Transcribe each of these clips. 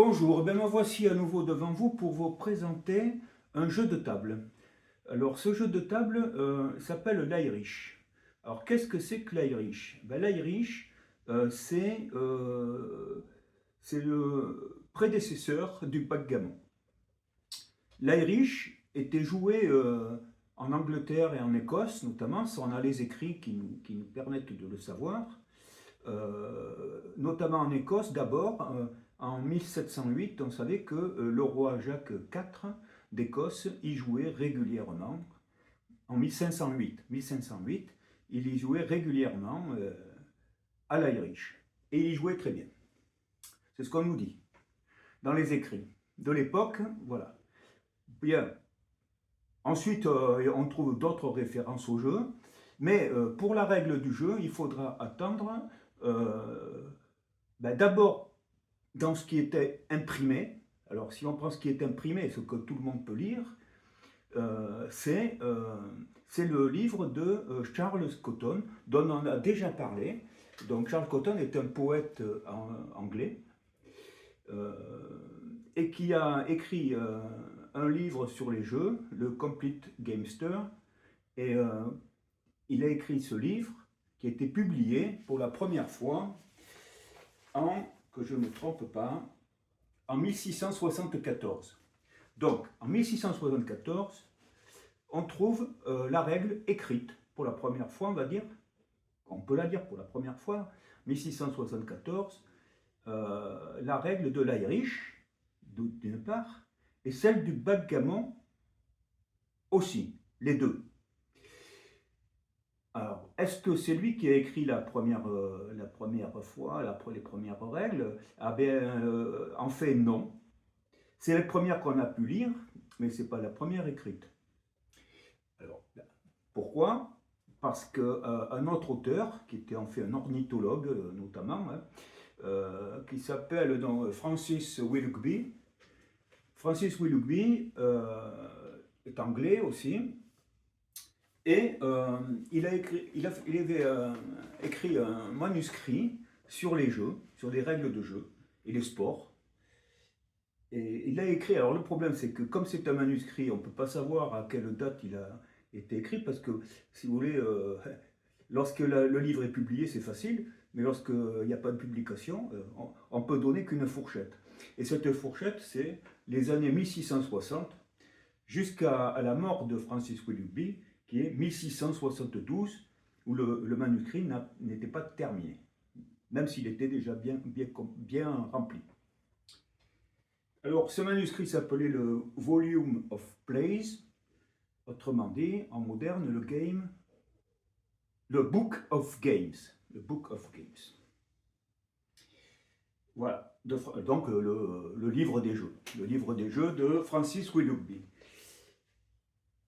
Bonjour, me voici à nouveau devant vous pour vous présenter un jeu de table. Alors ce jeu de table s'appelle l'Irish. Alors qu'est-ce que c'est que l'Irish? L'Irish, c'est le prédécesseur du backgammon. L'Irish était joué en Angleterre et en Écosse notamment, ça on a les écrits qui nous permettent de le savoir. Notamment en Écosse d'abord, en 1708, on savait que le roi Jacques IV d'Écosse y jouait régulièrement. En 1508, il y jouait régulièrement à l'Irish. Et il y jouait très bien. C'est ce qu'on nous dit dans les écrits de l'époque. Voilà. Bien. Ensuite, on trouve d'autres références au jeu. Mais pour la règle du jeu, il faudra attendre d'abord dans ce qui était imprimé. Alors si on prend ce qui est imprimé, ce que tout le monde peut lire, c'est le livre de Charles Cotton, dont on a déjà parlé. Donc Charles Cotton est un poète anglais et qui a écrit un livre sur les jeux, le Complete Gamester, et il a écrit ce livre qui a été publié pour la première fois en, que je ne me trompe pas, en 1674. Donc, en 1674, on trouve la règle écrite pour la première fois, on peut la dire pour la première fois, 1674, la règle de l'Irish, d'une part, et celle du backgammon aussi, les deux. Alors, est-ce que c'est lui qui a écrit la première fois, les premières règles? Ah bien, en fait, non. C'est la première qu'on a pu lire, mais ce n'est pas la première écrite. Alors, pourquoi? Parce qu'un autre auteur, qui était en fait un ornithologue notamment, qui s'appelle Francis Willoughby. Francis Willoughby est anglais aussi, et il avait écrit un manuscrit sur les jeux, sur les règles de jeu et les sports. Et il a écrit, alors le problème c'est que comme c'est un manuscrit, on ne peut pas savoir à quelle date il a été écrit, parce que si vous voulez, lorsque le livre est publié c'est facile, mais lorsqu'il n'y a pas de publication, on peut donner qu'une fourchette. Et cette fourchette c'est les années 1660 jusqu'à la mort de Francis Willoughby, qui est 1672, où le manuscrit n'était pas terminé, même s'il était déjà bien rempli. Alors, ce manuscrit s'appelait le Volume of Plays, autrement dit, en moderne, le Book of Games. Le Book of Games. Voilà, donc le livre des jeux. Le livre des jeux de Francis Willoughby.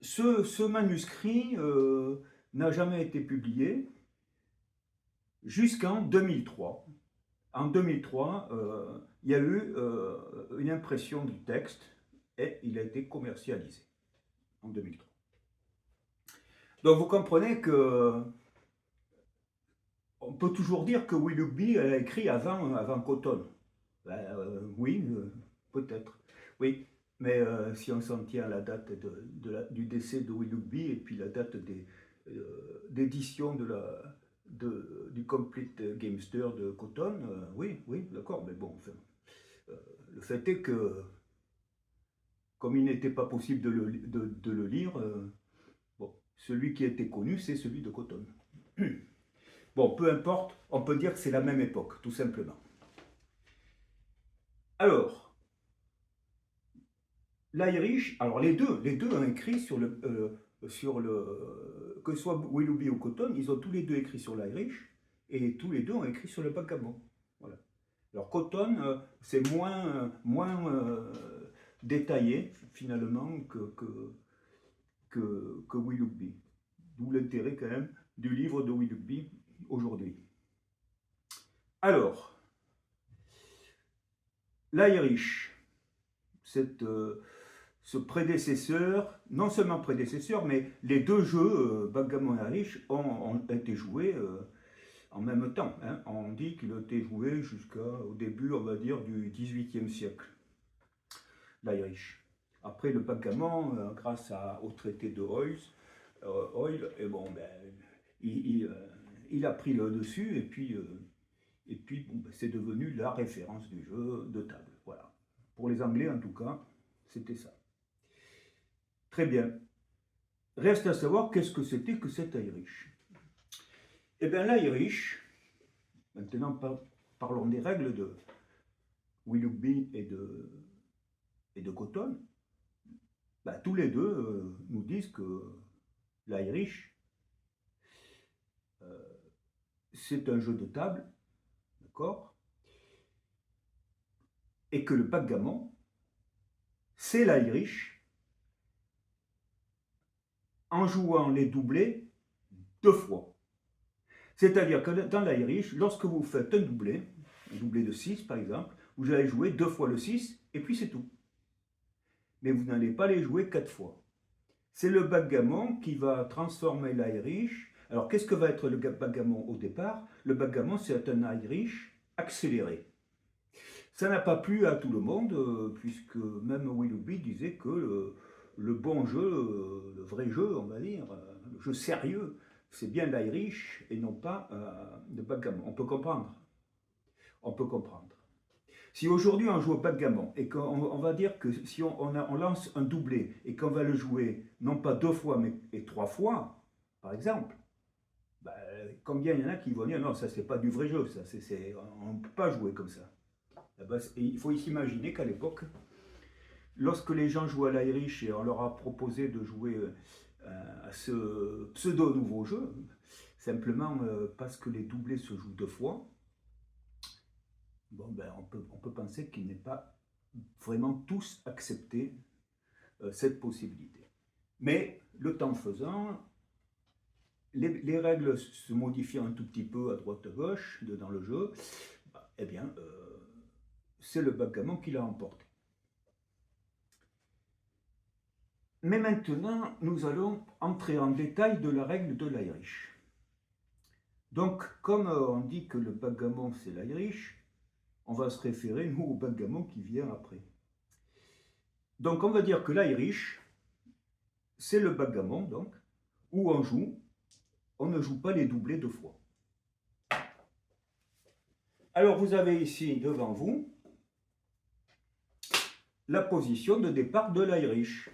Ce manuscrit n'a jamais été publié jusqu'en 2003. En 2003, il y a eu une impression du texte et il a été commercialisé en 2003. Donc vous comprenez que on peut toujours dire que Willoughby a écrit avant Cotton. Oui, peut-être. Oui, mais si on s'en tient à la date du décès de Willoughby et puis la date d'édition du Complete Gamester de Cotton, oui, d'accord, mais bon, enfin, le fait est que, comme il n'était pas possible de le lire, bon, celui qui était connu, c'est celui de Cotton. Bon, peu importe, on peut dire que c'est la même époque, tout simplement. Alors, l'Irish, alors les deux ont écrit que ce soit Willoughby ou Cotton, ils ont tous les deux écrit sur l'Irish, et tous les deux ont écrit sur le backgammon. Voilà. Alors Cotton, c'est moins détaillé finalement que Willoughby. D'où l'intérêt quand même du livre de Willoughby aujourd'hui. Alors, l'Irish, ce prédécesseur, non seulement prédécesseur, mais les deux jeux, backgammon et Irish, ont été joués en même temps. Hein. On dit qu'il a été joué jusqu'au début, on va dire, du XVIIIe siècle, l'Irish. Après le backgammon, grâce au traité de Hoyle, et bon, ben, il a pris le dessus, et puis bon, ben, c'est devenu la référence du jeu de table. Voilà. Pour les Anglais, en tout cas, c'était ça. Très bien. Reste à savoir qu'est-ce que c'était que cet Irish. Eh bien, l'Irish, maintenant parlons des règles de Willoughby et de Cotton. Ben, tous les deux nous disent que l'Irish, c'est un jeu de table, d'accord, et que le backgammon, c'est l'Irish en jouant les doublés 2 fois. C'est-à-dire que dans l'Irish, lorsque vous faites un doublé de 6 par exemple, vous allez jouer 2 fois le 6 et puis c'est tout. Mais vous n'allez pas les jouer 4 fois. C'est le backgammon qui va transformer l'Irish. Alors qu'est-ce que va être le backgammon au départ? Le backgammon, c'est un Irish accéléré. Ça n'a pas plu à tout le monde, puisque même Willoughby disait que le bon jeu, le vrai jeu, on va dire, le jeu sérieux, c'est bien l'Irish et non pas le backgammon. On peut comprendre. On peut comprendre. Si aujourd'hui on joue au backgammon et qu'on va dire que si on lance un doublé et qu'on va le jouer non pas 2 fois mais 3 fois, par exemple, ben, combien il y en a qui vont dire non, ça c'est pas du vrai jeu, ça, on ne peut pas jouer comme ça. Ben, il faut s'imaginer qu'à l'époque, lorsque les gens jouaient à l'Irish et on leur a proposé de jouer à ce pseudo nouveau jeu, simplement parce que les doublés se jouent 2 fois, bon, ben, on peut penser qu'ils n'aient pas vraiment tous accepté cette possibilité. Mais le temps faisant, les règles se modifiant un tout petit peu à droite à gauche dans le jeu, eh bien, c'est le backgammon qui l'a emporté. Mais maintenant, nous allons entrer en détail de la règle de l'Irish. Donc, comme on dit que le backgammon c'est l'Irish, on va se référer, nous, au backgammon qui vient après. Donc, on va dire que l'Irish, c'est le backgammon, donc, où on ne joue pas les doublés 2 fois. Alors, vous avez ici, devant vous, la position de départ de l'Irish.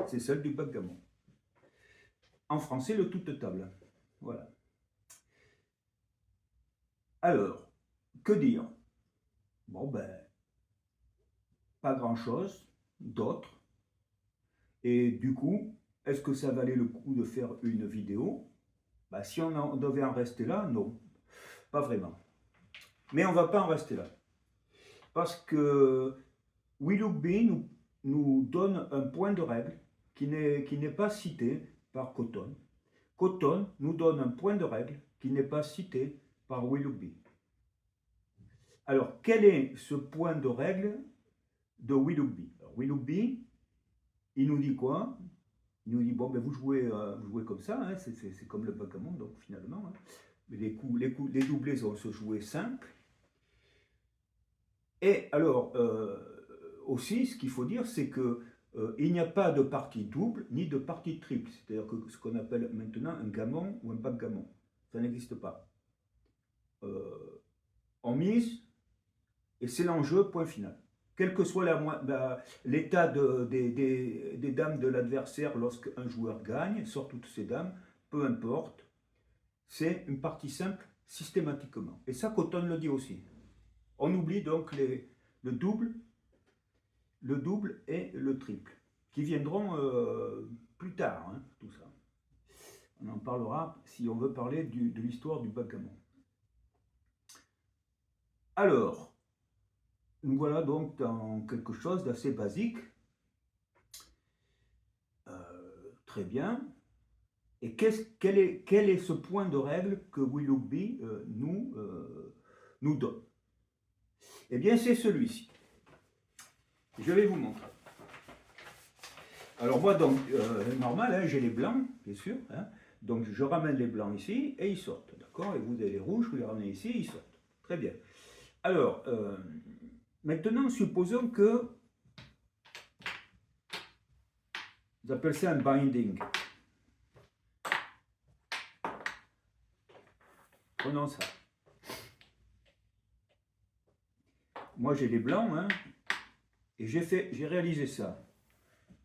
C'est celle du backgammon. En français, le toute table. Voilà. Alors, que dire? Bon, ben, pas grand-chose d'autre. Et du coup, est-ce que ça valait le coup de faire une vidéo? Ben, si on devait en rester là, non. Pas vraiment. Mais on ne va pas en rester là. Parce que Willoughby nous donne un point de règle qui n'est pas cité par Cotton. Cotton nous donne un point de règle qui n'est pas cité par Willoughby. Alors, quel est ce point de règle de Willoughby? Alors, Willoughby, il nous dit quoi? Il nous dit, bon, ben vous jouez comme ça, hein, c'est comme le backgammon, donc finalement. Hein. Les doublés vont se jouer simples. Et alors, aussi, ce qu'il faut dire, c'est que il n'y a pas de partie double ni de partie triple. C'est-à-dire que ce qu'on appelle maintenant un gammon ou un backgammon. Ça n'existe pas. On mise et c'est l'enjeu, point final. Quel que soit l'état des dames de l'adversaire lorsqu'un joueur gagne, sort toutes ses dames, peu importe, c'est une partie simple systématiquement. Et ça, Cotton le dit aussi. On oublie donc le double et le triple, qui viendront plus tard, hein, tout ça. On en parlera si on veut parler de l'histoire du backgammon. Alors, nous voilà donc dans quelque chose d'assez basique. Très bien. Et quel est ce point de règle que Willoughby nous donne? Eh bien, c'est celui-ci. Je vais vous montrer. Alors moi, donc, normal, hein, j'ai les blancs, bien sûr. Hein. Donc je ramène les blancs ici et ils sortent, d'accord? Et vous avez les rouges, vous les ramenez ici et ils sortent. Très bien. Alors, maintenant, supposons que vous appelez ça un binding. Prenons ça. Moi j'ai les blancs, hein, et j'ai réalisé ça.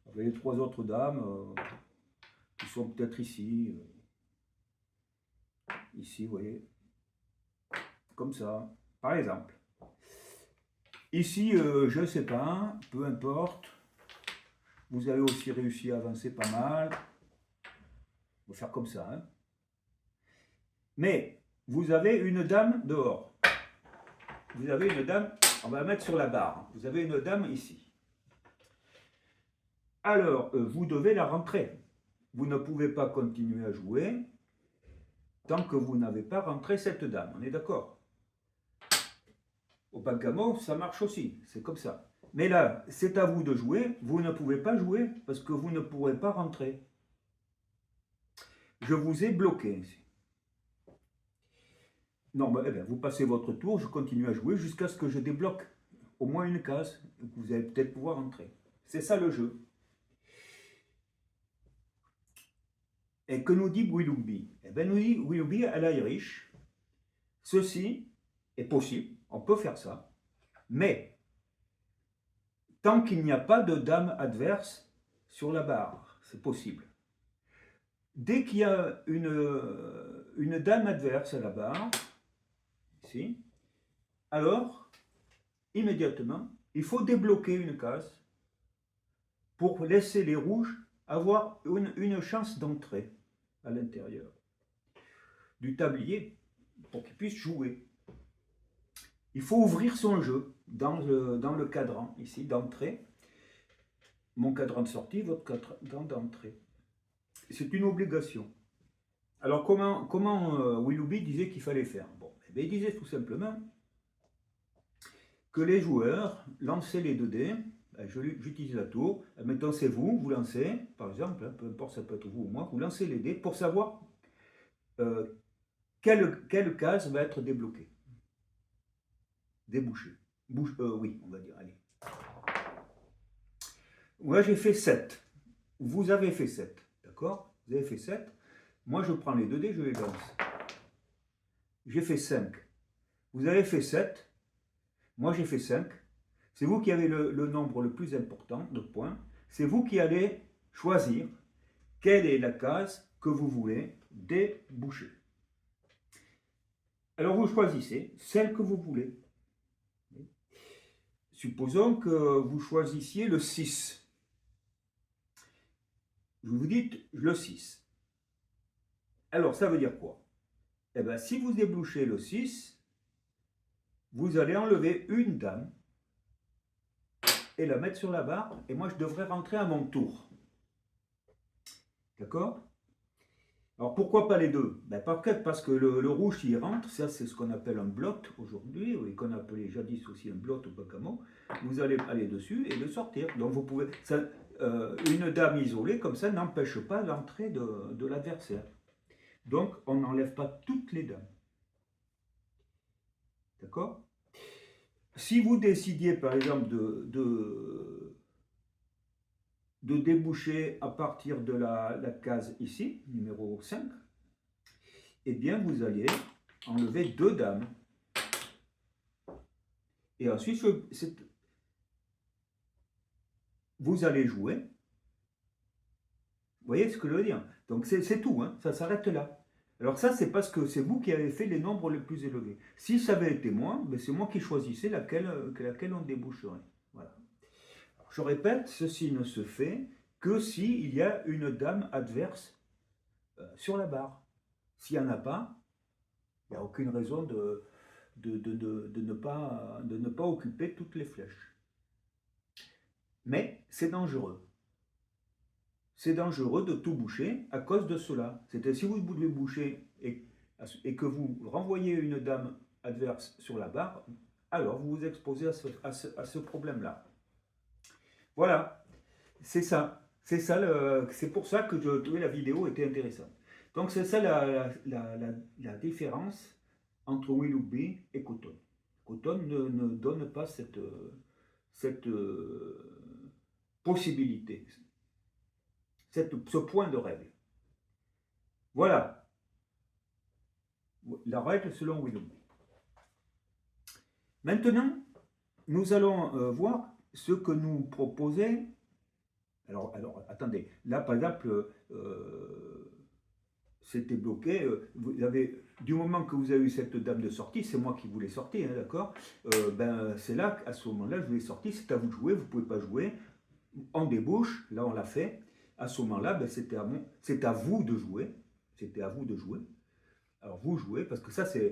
Avec les trois autres dames qui sont peut-être ici. Ici, vous voyez. Comme ça, par exemple. Ici, je ne sais pas, peu importe. Vous avez aussi réussi à avancer pas mal. On va faire comme ça. Hein. Mais vous avez une dame dehors. Vous avez une dame, on va la mettre sur la barre. Vous avez une dame ici. Alors, vous devez la rentrer. Vous ne pouvez pas continuer à jouer tant que vous n'avez pas rentré cette dame. On est d'accord? Au backgammon, ça marche aussi. C'est comme ça. Mais là, c'est à vous de jouer. Vous ne pouvez pas jouer parce que vous ne pourrez pas rentrer. Je vous ai bloqué ici. Non, eh bien, vous passez votre tour, je continue à jouer jusqu'à ce que je débloque au moins une case. Vous allez peut-être pouvoir rentrer. C'est ça le jeu. Et que nous dit Willoughby? Eh bien, nous dit Willoughby à l'Irish, ceci est possible, on peut faire ça, mais tant qu'il n'y a pas de dame adverse sur la barre, c'est possible. Dès qu'il y a une dame adverse à la barre, ici, alors, immédiatement, il faut débloquer une case pour laisser les rouges avoir une chance d'entrer à l'intérieur du tablier pour qu'ils puissent jouer. Il faut ouvrir son jeu dans le cadran, ici, d'entrée. Mon cadran de sortie, votre cadran d'entrée. C'est une obligation. Alors, comment Willoughby disait qu'il fallait faire? Bon, eh bien, il disait tout simplement que les joueurs lançaient les 2 dés. J'utilise la tour. Maintenant, c'est vous, vous lancez, par exemple, hein, peu importe, ça peut être vous ou moi, vous lancez les dés pour savoir quelle case va être débloquée. Débouchée. Oui, on va dire, allez. Moi, j'ai fait 7. Vous avez fait 7, d'accord? Vous avez fait 7. Moi, je prends les 2 dés, je les lance. J'ai fait 5. Vous avez fait 7. Moi, j'ai fait 5. C'est vous qui avez le nombre le plus important de points. C'est vous qui allez choisir quelle est la case que vous voulez déboucher. Alors, vous choisissez celle que vous voulez. Supposons que vous choisissiez le 6. Vous vous dites le 6. Alors, ça veut dire quoi? Eh bien, si vous débouchez le 6, vous allez enlever une dame et la mettre sur la barre, et moi, je devrais rentrer à mon tour. D'accord? Alors, pourquoi pas les deux? Ben, parce que le rouge, s'il rentre, ça, c'est ce qu'on appelle un blot aujourd'hui, et qu'on appelait jadis aussi un blot au backgammon. Vous allez aller dessus et le sortir. Donc, vous pouvez... une dame isolée, comme ça, n'empêche pas l'entrée de l'adversaire. Donc, on n'enlève pas toutes les dames. D'accord? Si vous décidiez, par exemple, de déboucher à partir de la case ici, numéro 5, eh bien, vous allez enlever 2 dames. Et ensuite, vous allez jouer. Vous voyez ce que je veux dire? Donc, c'est tout, hein, ça s'arrête là. Alors ça, c'est parce que c'est vous qui avez fait les nombres les plus élevés. Si ça avait été moi, ben c'est moi qui choisissais laquelle on déboucherait. Voilà. Alors, je répète, ceci ne se fait que s'il y a une dame adverse sur la barre. S'il n'y en a pas, il n'y a aucune raison de ne pas occuper toutes les flèches. Mais c'est dangereux. C'est dangereux de tout boucher à cause de cela. C'est-à-dire si vous devez boucher et que vous renvoyez une dame adverse sur la barre, alors vous vous exposez à ce problème-là. Voilà, c'est ça. C'est pour ça que je trouvais la vidéo était intéressante. Donc c'est ça la différence entre Willoughby et Cotton. Cotton ne donne pas cette possibilité, ce point de règle. Voilà la règle selon Willoughby. Maintenant, nous allons voir ce que nous proposait. Alors attendez, là par exemple, c'était bloqué. Vous avez, du moment que vous avez eu cette dame de sortie, c'est moi qui vous l'ai sortie, hein, d'accord, c'est là qu'à ce moment-là, je vous l'ai sortie. C'est à vous de jouer, vous ne pouvez pas jouer. On débouche, là on l'a fait. À ce moment-là, c'est à vous de jouer. C'était à vous de jouer. Alors vous jouez, parce que ça, ça ne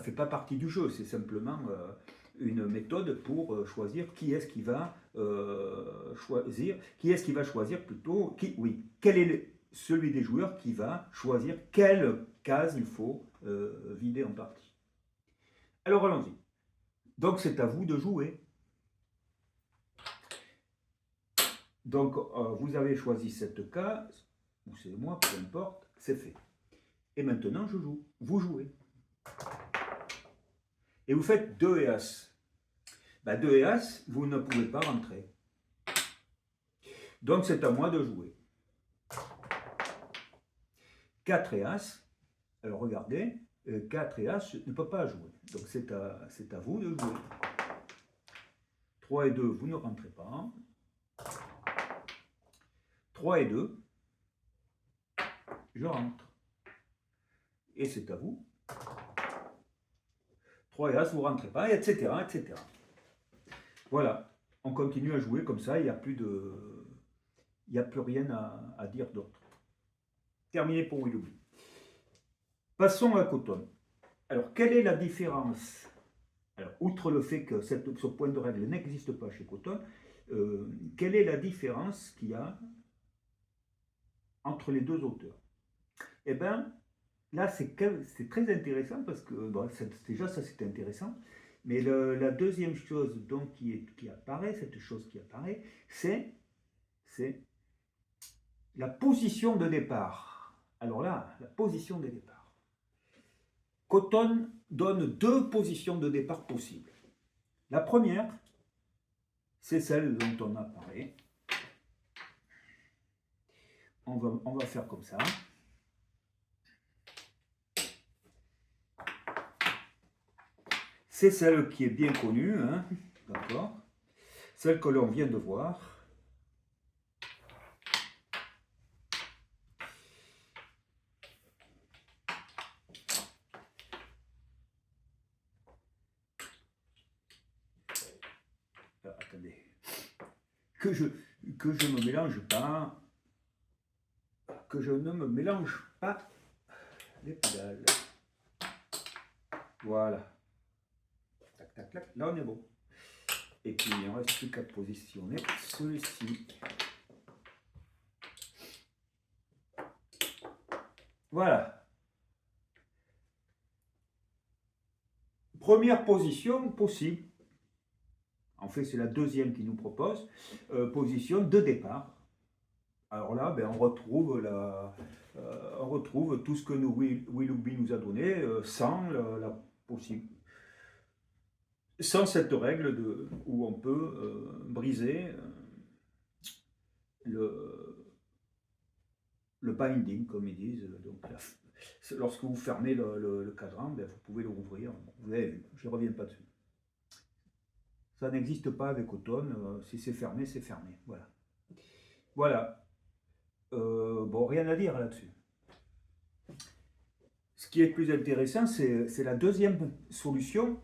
fait pas partie du jeu, c'est simplement une méthode pour choisir qui est-ce qui va choisir plutôt, quel est celui des joueurs qui va choisir quelle case il faut vider en partie. Alors allons-y. Donc c'est à vous de jouer. Donc vous avez choisi cette case, ou c'est moi, peu importe, c'est fait. Et maintenant, je joue. Vous jouez. Et vous faites 2 et As. 2 et As, vous ne pouvez pas rentrer. Donc, c'est à moi de jouer. 4 et As. Alors, regardez. 4 et As, je ne peux pas jouer. Donc, c'est à vous de jouer. 3 et 2, vous ne rentrez pas. 3 et 2, je rentre. Et c'est à vous. 3 et As, vous ne rentrez pas, etc., etc. Voilà, on continue à jouer comme ça, il n'y a plus rien à dire d'autre. Terminé pour Willoughby. Passons à Cotton. Alors, quelle est la différence? Alors, outre le fait que ce point de règle n'existe pas chez Cotton, quelle est la différence qu'il y a entre les deux auteurs? Eh bien, là, c'est très intéressant parce que, déjà, ça c'était intéressant, mais la deuxième chose donc, qui apparaît, cette chose qui apparaît, c'est la position de départ. Alors là, la position de départ. Cotton donne 2 positions de départ possibles. La première, c'est celle dont on a parlé. On va faire comme ça. C'est celle qui est bien connue, hein, d'accord? Celle que l'on vient de voir. Attendez. Que je me mélange pas. Que je ne me mélange pas les pédales. Voilà. Tac, tac, tac. Là, on est bon. Et puis, il ne reste plus qu'à positionner celui-ci. Voilà. Première position possible. En fait, c'est la deuxième qui nous propose. Position de départ. Alors là, on retrouve tout ce que Willoughby nous a donné sans sans cette règle où on peut briser le binding, comme ils disent. Donc, lorsque vous fermez le cadran, vous pouvez le rouvrir. Vous avez vu, je ne reviens pas dessus. Ça n'existe pas avec Cotton. Si c'est fermé, c'est fermé. Voilà. Voilà. Rien à dire là-dessus. Ce qui est plus intéressant, c'est la deuxième solution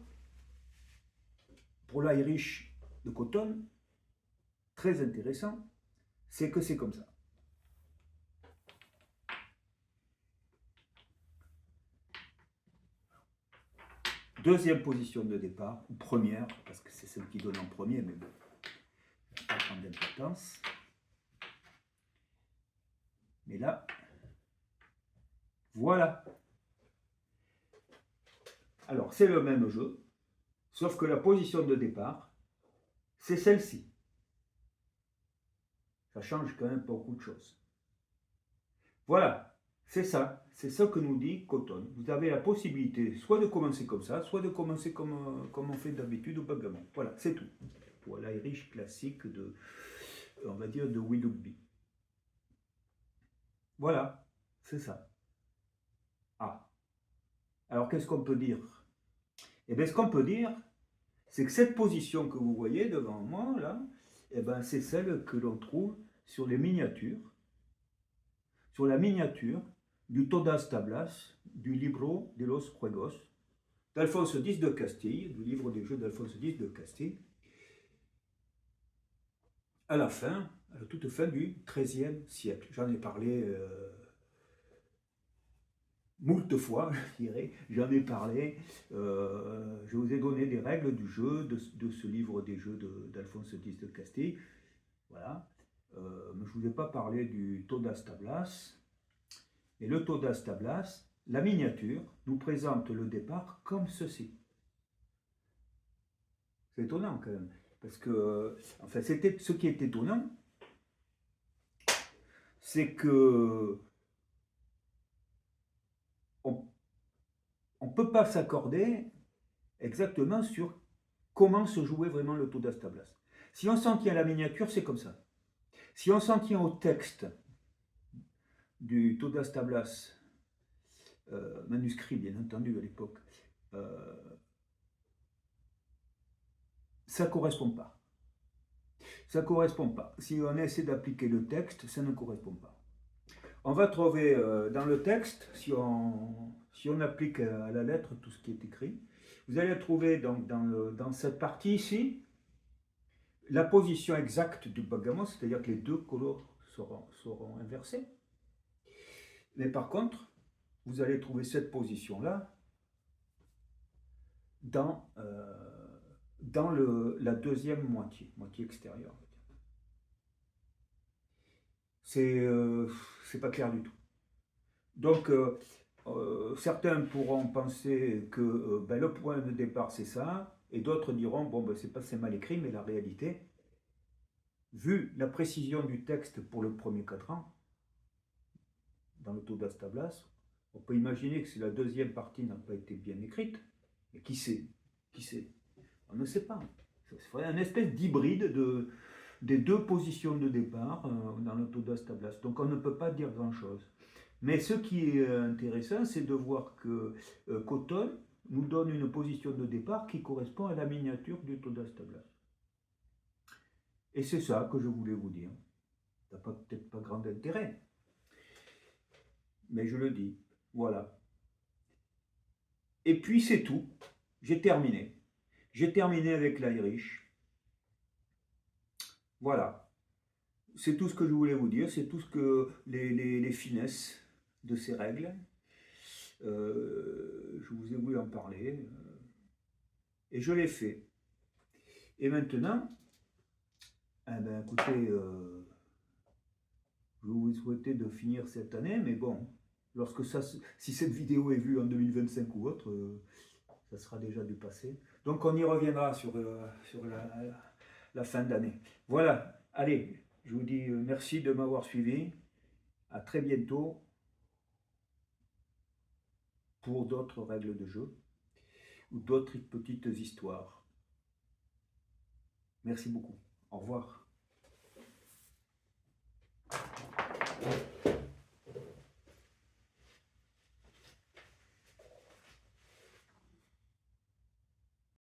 pour l'Irish de Cotton. Très intéressant, c'est que c'est comme ça. Deuxième position de départ, ou première, parce que c'est celle qui donne en premier, mais bon, ça n'a pas grande d'importance. Mais là, voilà. Alors, c'est le même jeu, sauf que la position de départ, c'est celle-ci. Ça change quand même beaucoup de choses. Voilà, c'est ça que nous dit Cotton. Vous avez la possibilité soit de commencer comme ça, soit de commencer comme on fait d'habitude au backgammon. Voilà, c'est tout. Pour l'Irish classique de, on va dire, de Willoughby. Voilà, c'est ça. Ah, alors qu'est-ce qu'on peut dire? Eh bien, ce qu'on peut dire, c'est que cette position que vous voyez devant moi, là, eh ben, c'est celle que l'on trouve sur les miniatures, sur la miniature du Todas Tablas, du Libro de los Juegos, d'Alphonse X de Castille, du livre des jeux d'Alphonse X de Castille, à la toute fin du XIIIe siècle. J'en ai parlé moult fois, je dirais, j'en ai parlé. Je vous ai donné des règles du jeu, de ce livre des jeux d'Alphonse X de Castille. Voilà. Mais je ne vous ai pas parlé du Todas Tablas. Et le Todas Tablas, la miniature, nous présente le départ comme ceci. C'est étonnant quand même. Parce que, enfin, ce qui est étonnant, c'est que on ne peut pas s'accorder exactement sur comment se jouait vraiment le Todas Tablas. Si on s'en tient à la miniature, c'est comme ça. Si on s'en tient au texte du Todas Tablas, manuscrit bien entendu à l'époque, ça ne correspond pas. Ça ne correspond pas. Si on essaie d'appliquer le texte, ça ne correspond pas. On va trouver dans le texte, si on applique à la lettre tout ce qui est écrit, vous allez trouver donc dans cette partie ici, la position exacte du backgammon, c'est-à-dire que les deux couleurs seront inversées. Mais par contre, vous allez trouver cette position-là dans la deuxième moitié extérieure. C'est pas clair du tout. Donc, certains pourront penser que le point de départ c'est ça, et d'autres diront bon, c'est mal écrit, mais la réalité, vu la précision du texte pour le premier cadran, dans le Todas Tablas, on peut imaginer que si la deuxième partie n'a pas été bien écrite, et qui sait? On ne sait pas. Ce serait un espèce d'hybride des deux positions de départ dans le Todas Tablas. Donc on ne peut pas dire grand-chose. Mais ce qui est intéressant, c'est de voir que Cotton nous donne une position de départ qui correspond à la miniature du Todas Tablas. Et c'est ça que je voulais vous dire. Ça n'a peut-être pas grand intérêt, mais je le dis. Voilà. Et puis c'est tout. J'ai terminé. J'ai terminé avec l'Irish. Voilà. C'est tout ce que je voulais vous dire. C'est tout ce que les finesses de ces règles. Je vous ai voulu en parler. Et je l'ai fait. Et maintenant, écoutez, je vous souhaiter de finir cette année, mais bon, si cette vidéo est vue en 2025 ou autre, ça sera déjà du passé. Donc on y reviendra sur la fin d'année. Voilà, allez, je vous dis merci de m'avoir suivi. À très bientôt pour d'autres règles de jeu ou d'autres petites histoires. Merci beaucoup. Au revoir.